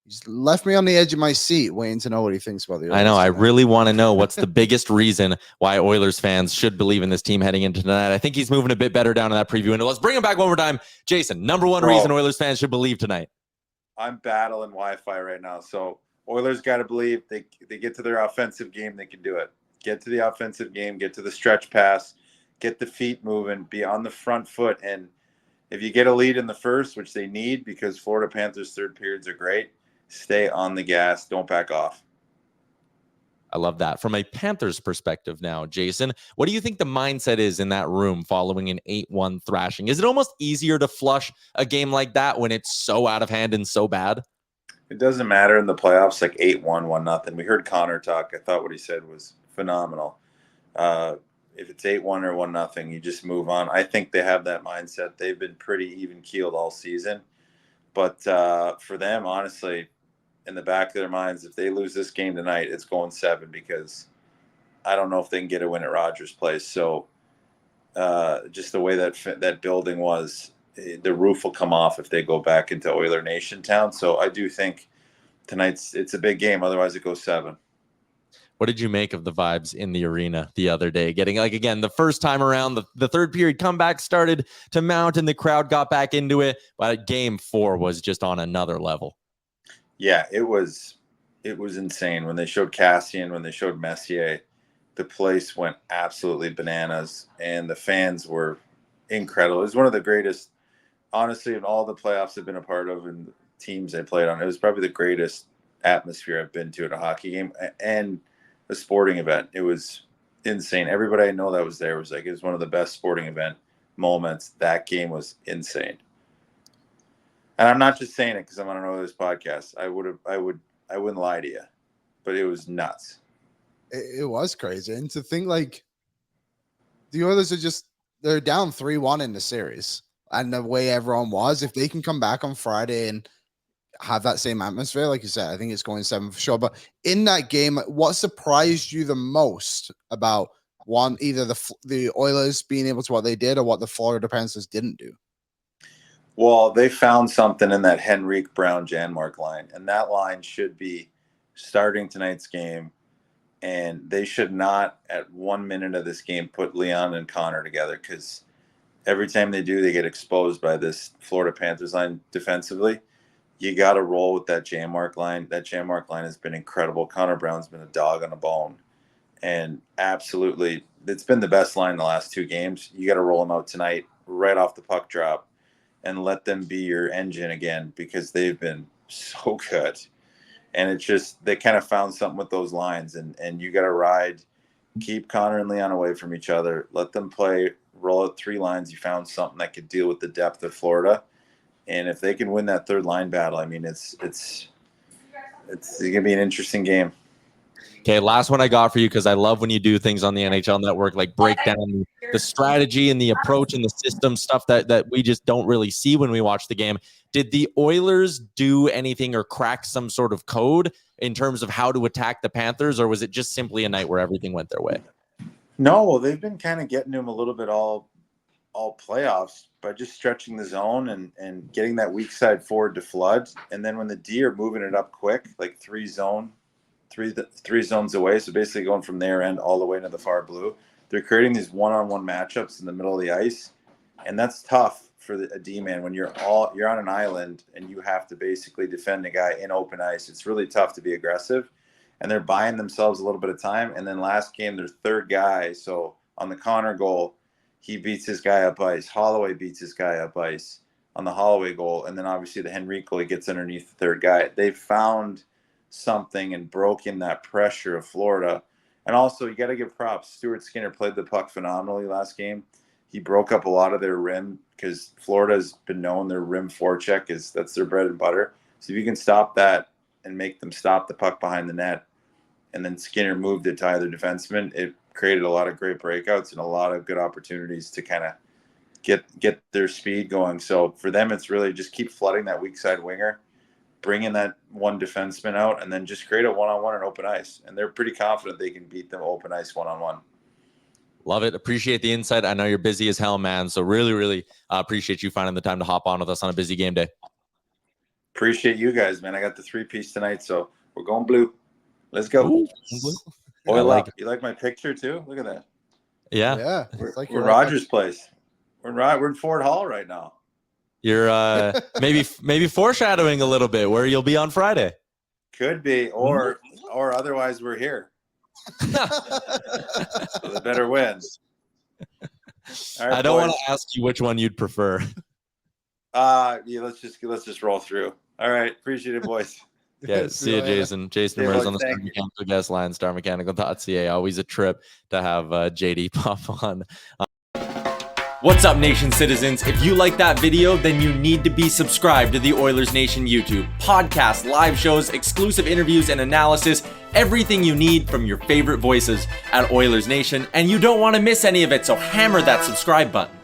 He's left me on the edge of my seat waiting to know what he thinks about the Oilers. I know. I really want to know what's the biggest reason why Oilers fans should believe in this team heading into tonight. I think he's moving a bit better down in that preview window. Let's bring him back one more time. Jason, number one reason Oilers fans should believe tonight. I'm battling Wi-Fi right now. So Oilers got to believe they get to their offensive game, they can do it. Get to the offensive game, get to the stretch pass, get the feet moving, be on the front foot. And if you get a lead in the first, which they need because Florida Panthers' third periods are great, stay on the gas. Don't back off. I love that. From a Panthers perspective now, Jason, what do you think the mindset is in that room following an 8-1 thrashing? Is it almost easier to flush a game like that when it's so out of hand and so bad? It doesn't matter in the playoffs, like 8-1, 1-0. We heard Connor talk. I thought what he said was phenomenal. If it's 8-1 or 1-0, you just move on. I think they have that mindset. They've been pretty even-keeled all season. But for them, honestly, in the back of their minds, if they lose this game tonight, it's going 7 because I don't know if they can get a win at Rogers Place. So just the way that building was, the roof will come off if they go back into Oiler Nation town. So I do think it's a big game. Otherwise, it goes 7. What did you make of the vibes in the arena the other day? Getting, like, again, the first time around, the third period comeback started to mount and the crowd got back into it. But game 4 was just on another level. Yeah, it was insane. When they showed Cassian, when they showed Messier, the place went absolutely bananas, and the fans were incredible. It was one of the greatest, honestly, in all the playoffs I've been a part of and teams I played on. It was probably the greatest atmosphere I've been to at a hockey game and a sporting event. It was insane. Everybody I know that was there was like, it was one of the best sporting event moments. That game was insane. And I'm not just saying it because I'm on an Oilers podcast. I wouldn't lie to you, but it was nuts. It was crazy. And to think, like, the Oilers they're down 3-1 in the series. And the way everyone was, if they can come back on Friday and have that same atmosphere, like you said, I think it's going 7 for sure. But in that game, what surprised you the most about either the Oilers being able to what they did or what the Florida Panthers didn't do? Well, they found something in that Henrique Brown-Janmark line, and that line should be starting tonight's game, and they should not, at 1 minute of this game, put Leon and Connor together because every time they do, they get exposed by this Florida Panthers line defensively. You got to roll with that Janmark line. That Janmark line has been incredible. Connor Brown's been a dog on a bone, and absolutely, it's been the best line in the last 2 games. You got to roll them out tonight right off the puck drop and let them be your engine again because they've been so good. And it's just, they kind of found something with those lines, and you got to ride, keep Connor and Leon away from each other, let them play, roll out 3 lines. You found something that could deal with the depth of Florida. And if they can win that third line battle, I mean, it's going to be an interesting game. Okay, last one I got for you, because I love when you do things on the NHL Network, like break down the strategy and the approach and the system stuff that we just don't really see when we watch the game. Did the Oilers do anything or crack some sort of code in terms of how to attack the Panthers, or was it just simply a night where everything went their way? No, well, they've been kind of getting to them a little bit all playoffs by just stretching the zone and getting that weak side forward to flood. And then when the D are moving it up quick, like three zones away, so basically going from their end all the way to the far blue, they're creating these one-on-one matchups in the middle of the ice. And that's tough for a D-man when you're on an island and you have to basically defend a guy in open ice. It's really tough to be aggressive. And they're buying themselves a little bit of time. And then last game, their third guy, so on the Connor goal, he beats his guy up ice. Holloway beats his guy up ice on the Holloway goal. And then obviously the Henrique goal, he gets underneath the third guy. They found something and broken that pressure of Florida. And also, you got to give props. Stuart Skinner played the puck phenomenally last game. He broke up a lot of their rim because Florida's been known their rim forecheck that's their bread and butter. So if you can stop that and make them stop the puck behind the net, and then Skinner moved it to either defenseman, it created a lot of great breakouts and a lot of good opportunities to kind of get their speed going. So for them, it's really just keep flooding that weak side winger, bring in that one defenseman out, and then just create a one-on-one and open ice. And they're pretty confident they can beat them open ice one-on-one. Love it. Appreciate the insight. I know you're busy as hell, man. So really, really appreciate you finding the time to hop on with us on a busy game day. Appreciate you guys, man. I got the 3-piece tonight, so we're going blue. Let's go. Ooh. Oil like up. You like my picture too? Look at that. Yeah. Yeah. We're, It's like we're you're Rogers Place. We're in Ford Hall right now. You're maybe foreshadowing a little bit where you'll be on Friday. Could be, or otherwise we're here. So the better wins. All right, I don't want boys. to ask you which one you'd prefer. Yeah, let's just roll through. All right, appreciate it, boys. Yeah, see you, Jason. Jason Yeah, Demers boys, on the Star thank you. Mechanical Guest Line, starmechanical.ca. Always a trip to have JD pop on. What's up, Nation citizens? If you like that video, then you need to be subscribed to the Oilers Nation YouTube. Podcasts, live shows, exclusive interviews, and analysis. Everything you need from your favorite voices at Oilers Nation. And you don't want to miss any of it, so hammer that subscribe button.